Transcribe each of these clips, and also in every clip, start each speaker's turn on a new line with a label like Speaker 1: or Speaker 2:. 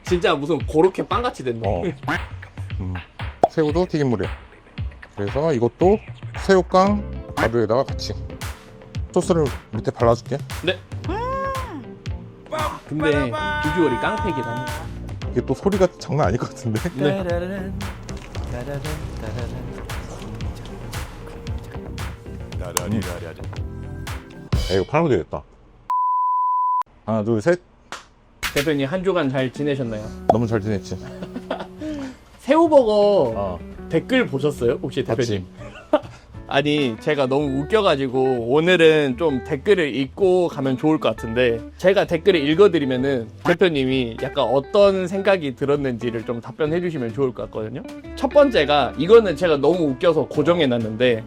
Speaker 1: 진짜 무슨 고로케 빵같이 됐네.
Speaker 2: 새우도 튀김물이야. 그래서 이것도 새우깡 가루에다가 같이 소스를 밑에 발라줄게.
Speaker 1: 네. 근데 비주얼이 깡패긴 합니다.
Speaker 2: 이게 또 소리가 장난 아닐 것 같은데.
Speaker 1: 네.
Speaker 2: 이거 팔아도 되겠다. 하나 둘 셋.
Speaker 1: 대표님 한 주간 잘 지내셨나요?
Speaker 2: 너무 잘 지냈지.
Speaker 1: 새우버거 댓글 보셨어요? 혹시 대표님?
Speaker 2: 봤지.
Speaker 1: 아니 제가 너무 웃겨가지고 오늘은 좀 댓글을 읽고 가면 좋을 것 같은데, 제가 댓글을 읽어드리면은 대표님이 약간 어떤 생각이 들었는지를 좀 답변해 주시면 좋을 것 같거든요. 첫 번째가, 이거는 제가 너무 웃겨서 고정해놨는데,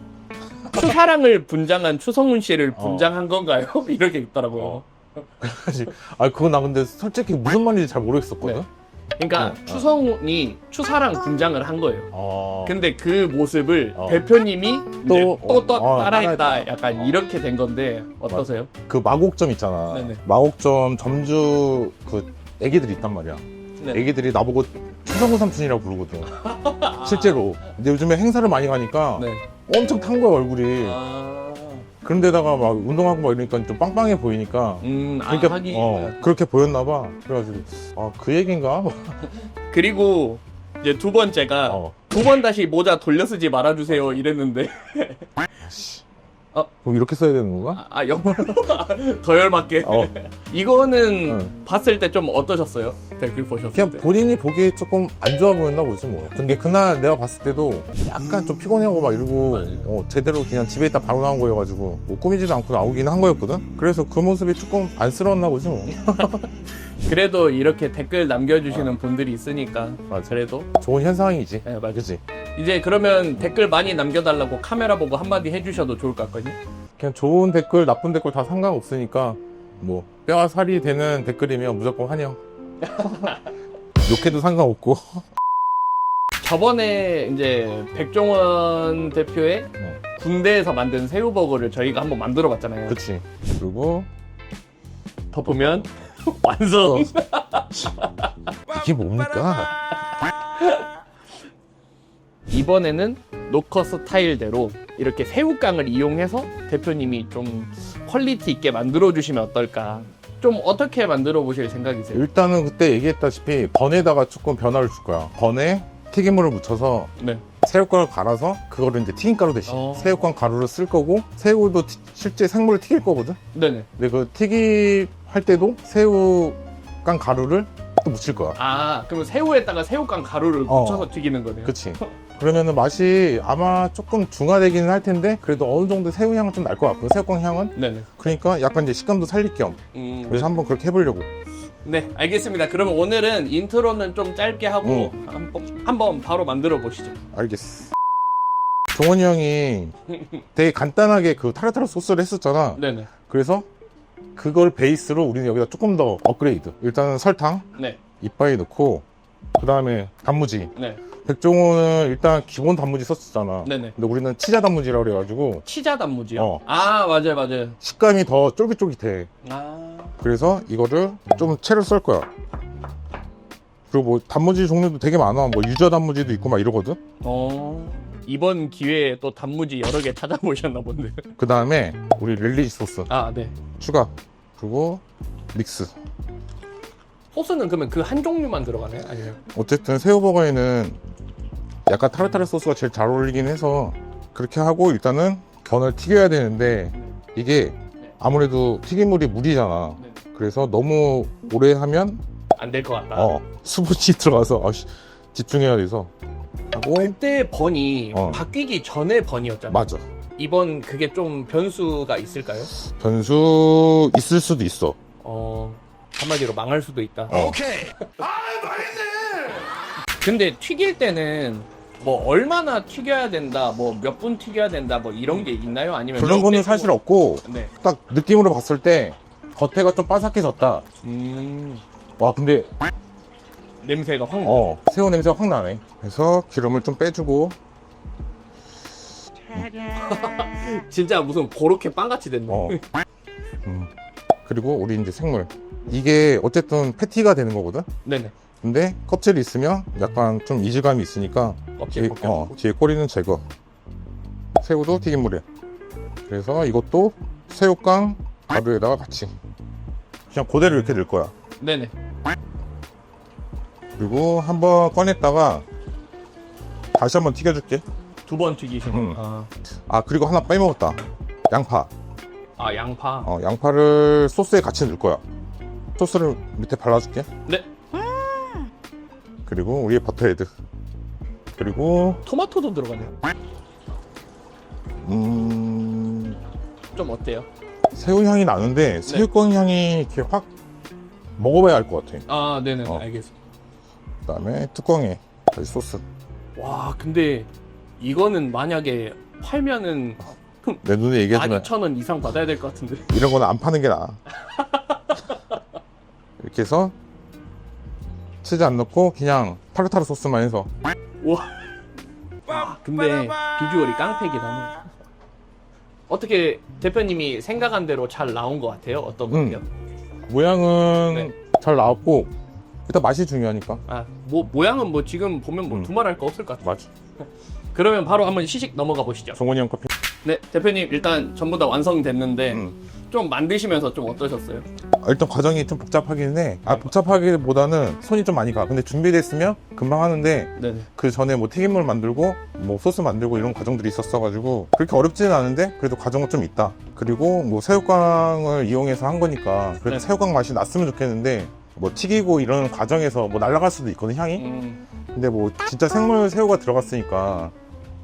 Speaker 1: 추사랑을 분장한 추성훈 씨를 분장한 건가요? 이렇게 있더라고요.
Speaker 2: 그거 나 근데 솔직히 무슨 말인지 잘 모르겠었거든.
Speaker 1: 네. 그러니까 추성훈이 추사랑 분장을 한 거예요. 근데 그 모습을 대표님이 또 따라했다. 약간 이렇게 된 건데 어떠세요?
Speaker 2: 그 마곡점 있잖아.
Speaker 1: 네네.
Speaker 2: 마곡점 점주 그 애기들이 있단 말이야.
Speaker 1: 네.
Speaker 2: 애기들이 나보고 추성훈 삼촌이라고 부르거든. 실제로. 근데 요즘에 행사를 많이 가니까
Speaker 1: 네.
Speaker 2: 엄청 탄 거야 얼굴이.
Speaker 1: 아,
Speaker 2: 그런데다가 막 운동하고 막 이러니까 좀 빵빵해 보이니까. 그러니까
Speaker 1: 하긴.
Speaker 2: 그렇게 보였나 봐. 그래가지고 그 얘긴가?
Speaker 1: 그리고 이제 두 번째가 두 번 다시 모자 돌려 쓰지 말아주세요 이랬는데
Speaker 2: 그럼 이렇게 써야 되는 건가?
Speaker 1: 영어로 더 열받게. 이거는
Speaker 2: 응.
Speaker 1: 봤을 때 좀 어떠셨어요? 댓글 보셨을
Speaker 2: 그냥
Speaker 1: 때?
Speaker 2: 본인이 보기에 조금 안 좋아 보였나 보지 뭐. 근데 그날 내가 봤을 때도 약간 좀 피곤해하고 막 이러고 제대로 그냥 집에 있다 바로 나온 거여가지고 뭐 꾸미지도 않고 나오긴 한 거였거든. 그래서 그 모습이 조금 안쓰러웠나 보지 뭐.
Speaker 1: 그래도 이렇게 댓글 남겨주시는 분들이 있으니까
Speaker 2: 맞아.
Speaker 1: 그래도
Speaker 2: 좋은 현상이지.
Speaker 1: 네, 맞아.
Speaker 2: 그치?
Speaker 1: 이제 그러면 댓글 많이 남겨달라고 카메라 보고 한마디 해주셔도 좋을 것 같거든요.
Speaker 2: 그냥 좋은 댓글 나쁜 댓글 다 상관없으니까 뭐 뼈와 살이 되는 댓글이면 무조건 환영. 욕해도 상관없고.
Speaker 1: 저번에 이제 백종원 대표의 군대에서 만든 새우버거를 저희가 한번 만들어 봤잖아요.
Speaker 2: 그치. 그리고
Speaker 1: 덮으면 완성.
Speaker 2: 이게 뭡니까?
Speaker 1: 이번에는 노커 스타일대로 이렇게 새우깡을 이용해서 대표님이 좀 퀄리티 있게 만들어 주시면 어떨까. 좀 어떻게 만들어 보실 생각이세요?
Speaker 2: 일단은 그때 얘기했다시피 번에다가 조금 변화를 줄 거야. 번에 튀김물을 묻혀서
Speaker 1: 네.
Speaker 2: 새우깡을 갈아서 그거를 이제 튀김가루 대신 새우깡 가루를 쓸 거고, 새우도 실제 생물을 튀길 거거든.
Speaker 1: 네네.
Speaker 2: 근데 그 튀김할 때도 새우깡 가루를 또 묻힐 거야.
Speaker 1: 그럼 새우에다가 새우깡 가루를 묻혀서 튀기는 거네요.
Speaker 2: 그치. 그러면은 맛이 아마 조금 중화되기는 할 텐데 그래도 어느 정도 새우 향은 좀 날 것 같고, 새우깡 향은.
Speaker 1: 네네.
Speaker 2: 그러니까 약간 이제 식감도 살릴 겸. 그래서 한번 그렇게 해보려고.
Speaker 1: 네, 알겠습니다. 그러면 오늘은 인트로는 좀 짧게 하고 한번 바로 만들어 보시죠.
Speaker 2: 알겠어. 종원이 형이 되게 간단하게 그 타르타르 소스를 했었잖아.
Speaker 1: 네네.
Speaker 2: 그래서 그걸 베이스로 우리는 여기다 조금 더 업그레이드. 일단은 설탕
Speaker 1: 네.
Speaker 2: 이빨에 넣고, 그 다음에 단무지.
Speaker 1: 네.
Speaker 2: 백종원은 일단 기본 단무지 썼었잖아.
Speaker 1: 네네.
Speaker 2: 근데 우리는 치자 단무지라고 그래가지고
Speaker 1: 치자 단무지요?
Speaker 2: 어.
Speaker 1: 맞아요.
Speaker 2: 식감이 더 쫄깃쫄깃해. 그래서 이거를 좀 채로 썰 거야. 그리고 뭐 단무지 종류도 되게 많아. 뭐 유자 단무지도 있고 막 이러거든.
Speaker 1: 이번 기회에 또 단무지 여러 개 찾아보셨나 본데.
Speaker 2: 그 다음에 우리 릴리지 소스
Speaker 1: 네.
Speaker 2: 추가. 그리고 믹스.
Speaker 1: 소스는 그러면 그 한 종류만 들어가나요? 아니면?
Speaker 2: 어쨌든 새우버거에는 약간 타르타르 소스가 제일 잘 어울리긴 해서 그렇게 하고, 일단은 견을 튀겨야 되는데 이게 아무래도 튀김물이 물이잖아. 그래서 너무 오래 하면
Speaker 1: 안 될 것 같다.
Speaker 2: 수분이 들어가서 집중해야 돼서 하고.
Speaker 1: 그때 번이 바뀌기 전에 번이었잖아요.
Speaker 2: 맞아.
Speaker 1: 이번 그게 좀 변수가 있을까요?
Speaker 2: 변수 있을 수도 있어.
Speaker 1: 한마디로 망할 수도 있다.
Speaker 2: 오케이.
Speaker 1: 망했네. 근데 튀길 때는 뭐 얼마나 튀겨야 된다, 뭐 몇 분 튀겨야 된다, 뭐 이런 게 있나요? 아니면
Speaker 2: 그런 거는 사실 없고,
Speaker 1: 네.
Speaker 2: 딱 느낌으로 봤을 때 겉에가 좀 바삭해졌다. 와, 근데
Speaker 1: 냄새가 확
Speaker 2: 새우 냄새가 확 나네. 그래서 기름을 좀 빼주고.
Speaker 1: 진짜 무슨 고로케 빵같이 됐네.
Speaker 2: 그리고 우리 이제 생물. 이게 어쨌든 패티가 되는 거거든.
Speaker 1: 네네.
Speaker 2: 근데 껍질이 있으면 약간 좀 이질감이 있으니까
Speaker 1: 껍질 벗겨.
Speaker 2: 뒤에 꼬리는 제거. 새우도 튀김물에. 그래서 이것도 새우깡 가루에다가 같이 그냥 그대로 이렇게 넣을 거야.
Speaker 1: 네네.
Speaker 2: 그리고 한번 꺼냈다가 다시 한번 튀겨줄게.
Speaker 1: 2번 튀기시는.
Speaker 2: 아 그리고 하나 빼먹었다. 양파.
Speaker 1: 아 양파.
Speaker 2: 양파를 소스에 같이 넣을 거야. 소스를 밑에 발라줄게.
Speaker 1: 네.
Speaker 2: 그리고 우리의 버터헤드. 그리고
Speaker 1: 토마토도 들어가네요. 좀 어때요?
Speaker 2: 새우 향이 나는데 새우깡 향이 이렇게 확 먹어봐야 알 것 같아.
Speaker 1: 아 네네. 알겠습니다.
Speaker 2: 그다음에 뚜껑에 다시 소스.
Speaker 1: 와 근데 이거는 만약에 팔면은
Speaker 2: 내 눈에 얘기하지만
Speaker 1: 12,000원 이상 받아야 될 것 같은데.
Speaker 2: 이런 거는 안 파는 게 나아. 이렇게 해서 치즈 안 넣고 그냥 타르타르 소스만 해서.
Speaker 1: 와. 근데 비주얼이 깡패긴 하네. 어떻게 대표님이 생각한 대로 잘 나온 것 같아요? 어떤 것 같아요?
Speaker 2: 모양은 잘 나왔고 일단 맛이 중요하니까.
Speaker 1: 아, 모양은 뭐 지금 보면 뭐 두말할 거 없을 것 같아요.
Speaker 2: 맞아.
Speaker 1: 그러면 바로 한번 시식 넘어가 보시죠.
Speaker 2: 정원이 형 커피.
Speaker 1: 네, 대표님 일단 전부 다 완성됐는데 좀 만드시면서 좀 어떠셨어요?
Speaker 2: 일단 과정이 좀 복잡하긴 해. 복잡하기보다는 손이 좀 많이 가. 근데 준비됐으면 금방 하는데
Speaker 1: 네네.
Speaker 2: 그 전에 뭐 튀김물 만들고 뭐 소스 만들고 이런 과정들이 있었어가지고 그렇게 어렵지는 않은데 그래도 과정은 좀 있다. 그리고 뭐 새우깡을 이용해서 한 거니까 그래도
Speaker 1: 네.
Speaker 2: 새우깡 맛이 났으면 좋겠는데 뭐 튀기고 이런 과정에서 뭐 날아갈 수도 있거든 향이. 근데 뭐 진짜 생물 새우가 들어갔으니까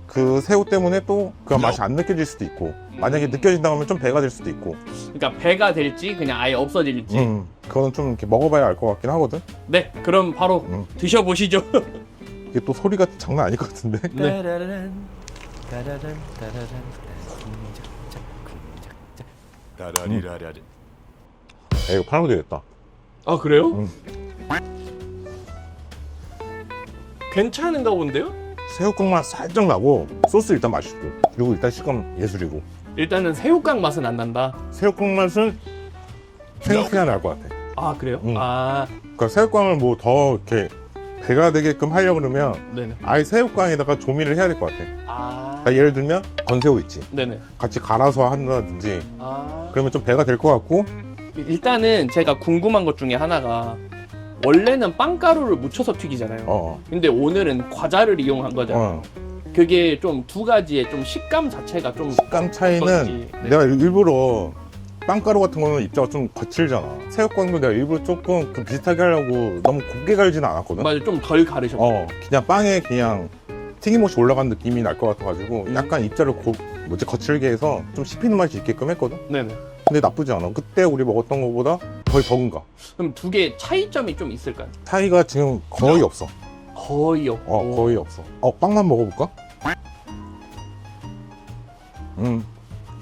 Speaker 2: 그 새우 때문에 또 그 맛이 안 느껴질 수도 있고 만약에 느껴진다고 하면 좀 배가 될 수도 있고.
Speaker 1: 그러니까 배가 될지 그냥 아예 없어질지.
Speaker 2: 그거는 좀 이렇게 먹어봐야 알 것 같긴 하거든.
Speaker 1: 네, 그럼 바로 드셔보시죠.
Speaker 2: 이게 또 소리가 장난 아닐 것 같은데.
Speaker 1: 네.
Speaker 3: 따라리라라리.
Speaker 2: 야, 이거 팔아도 되겠다.
Speaker 1: 아 그래요? 괜찮은가 본데요?
Speaker 2: 새우깡 맛 살짝 나고 소스 일단 맛있고 그리고 일단 식감 예술이고.
Speaker 1: 일단은 새우깡 맛은 안 난다.
Speaker 2: 새우깡 맛은 생각해야 날 것 같아.
Speaker 1: 아 그래요?
Speaker 2: 응.
Speaker 1: 아
Speaker 2: 그러니까 새우깡을 뭐 더 이렇게 배가 되게끔 하려고 그러면
Speaker 1: 네네.
Speaker 2: 아예 새우깡에다가 조미를 해야 될 것 같아.
Speaker 1: 아
Speaker 2: 그러니까 예를 들면 건새우 있지.
Speaker 1: 네네.
Speaker 2: 같이 갈아서 한다든지
Speaker 1: 아
Speaker 2: 그러면 좀 배가 될 것 같고.
Speaker 1: 일단은 제가 궁금한 것 중에 하나가 원래는 빵가루를 묻혀서 튀기잖아요. 근데 오늘은 과자를 이용한 거잖아요. 그게 좀 두 가지의 좀 식감 자체가 좀
Speaker 2: 식감 차이는
Speaker 1: 어떤지. 네.
Speaker 2: 내가 일부러 빵가루 같은 거는 입자가 좀 거칠잖아. 새우깡도 내가 일부러 조금 그 비슷하게 하려고 너무 곱게 갈지는 않았거든.
Speaker 1: 맞아 좀 덜 가르셨고.
Speaker 2: 그냥 빵에 그냥 튀김옷이 올라간 느낌이 날 것 같아가지고 약간 입자를 거칠게 해서 좀 씹히는 맛이 있게끔 했거든.
Speaker 1: 네네.
Speaker 2: 근데 나쁘지 않아. 그때 우리 먹었던 것보다 거의 적은가.
Speaker 1: 그럼 두 개 차이점이 좀 있을까요?
Speaker 2: 차이가 지금 거의 없어.
Speaker 1: 거의 없고.
Speaker 2: 거의 없어. 빵만 먹어볼까?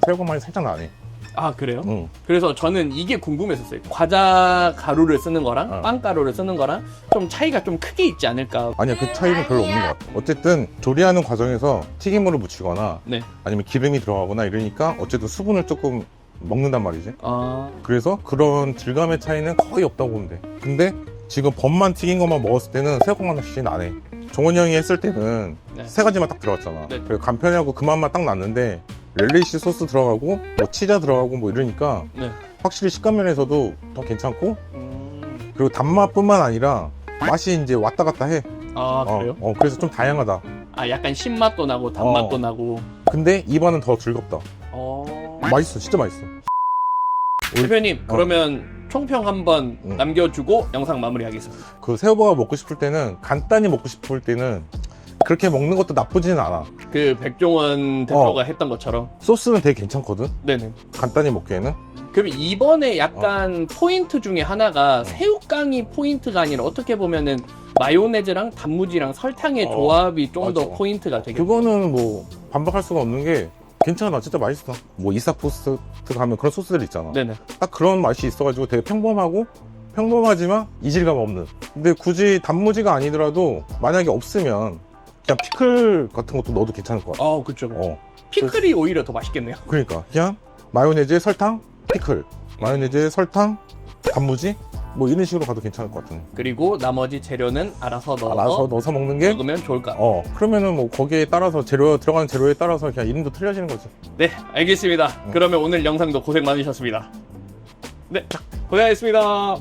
Speaker 2: 새우깡 맛이 살짝 나네.
Speaker 1: 아 그래요? 그래서 저는 이게 궁금했었어요. 과자 가루를 쓰는 거랑 빵 가루를 쓰는 거랑 좀 차이가 좀 크게 있지 않을까.
Speaker 2: 아니야, 그 차이는 별로 없는 것 같아. 어쨌든 조리하는 과정에서 튀김물을 묻히거나
Speaker 1: 네.
Speaker 2: 아니면 기름이 들어가거나 이러니까 어쨌든 수분을 조금 먹는단 말이지.
Speaker 1: 아
Speaker 2: 그래서 그런 질감의 차이는 거의 없다고 보면 돼. 근데 지금 법만 튀긴 것만 먹었을 때는 새우깡 맛이 나네. 종원이 형이 했을 때는
Speaker 1: 네.
Speaker 2: 세 가지만 딱 들어갔잖아.
Speaker 1: 네.
Speaker 2: 그래서 간편하고 그 맛만 딱 났는데 렐리시 소스 들어가고 뭐 치자 들어가고 뭐 이러니까
Speaker 1: 네.
Speaker 2: 확실히 식감 면에서도 더 괜찮고 그리고 단맛뿐만 아니라 맛이 이제 왔다 갔다 해.
Speaker 1: 아 그래요?
Speaker 2: 그래서 좀 다양하다.
Speaker 1: 아 약간 신맛도 나고 단맛도 나고.
Speaker 2: 근데 입안은 더 즐겁다. 맛있어, 진짜 맛있어.
Speaker 1: 대표님 그러면 총평 한번 남겨주고 영상 마무리하겠습니다.
Speaker 2: 그 새우버거 먹고 싶을 때는 간단히 먹고 싶을 때는 그렇게 먹는 것도 나쁘지는 않아.
Speaker 1: 그 백종원 대표가 했던 것처럼.
Speaker 2: 소스는 되게 괜찮거든.
Speaker 1: 네네.
Speaker 2: 간단히 먹기에는.
Speaker 1: 그럼 이번에 약간 포인트 중에 하나가 새우깡이 포인트가 아니라 어떻게 보면은 마요네즈랑 단무지랑 설탕의 조합이 좀 더
Speaker 2: 맞아.
Speaker 1: 포인트가 되겠네.
Speaker 2: 그거는 뭐 반박할 수가 없는 게 괜찮아, 진짜 맛있어. 뭐 이사포스트 가면 그런 소스들 있잖아.
Speaker 1: 네네.
Speaker 2: 딱 그런 맛이 있어가지고 되게 평범하지만 이질감 없는. 근데 굳이 단무지가 아니더라도 만약에 없으면 그냥 피클 같은 것도 넣어도 괜찮을 것 같아.
Speaker 1: 그쵸. 피클이 오히려 더 맛있겠네요.
Speaker 2: 그러니까 그냥 마요네즈에 설탕, 피클, 마요네즈에 설탕, 단무지 뭐 이런 식으로 가도 괜찮을 것 같은.
Speaker 1: 그리고 나머지 재료는 알아서
Speaker 2: 알아서 넣어서 먹는 게
Speaker 1: 먹으면 좋을 것 같아요.
Speaker 2: 그러면은 뭐 거기에 따라서 들어가는 재료에 따라서 그냥 이름도 틀려지는 거지.
Speaker 1: 네, 알겠습니다. 그러면 오늘 영상도 고생 많으셨습니다. 네, 고생하셨습니다.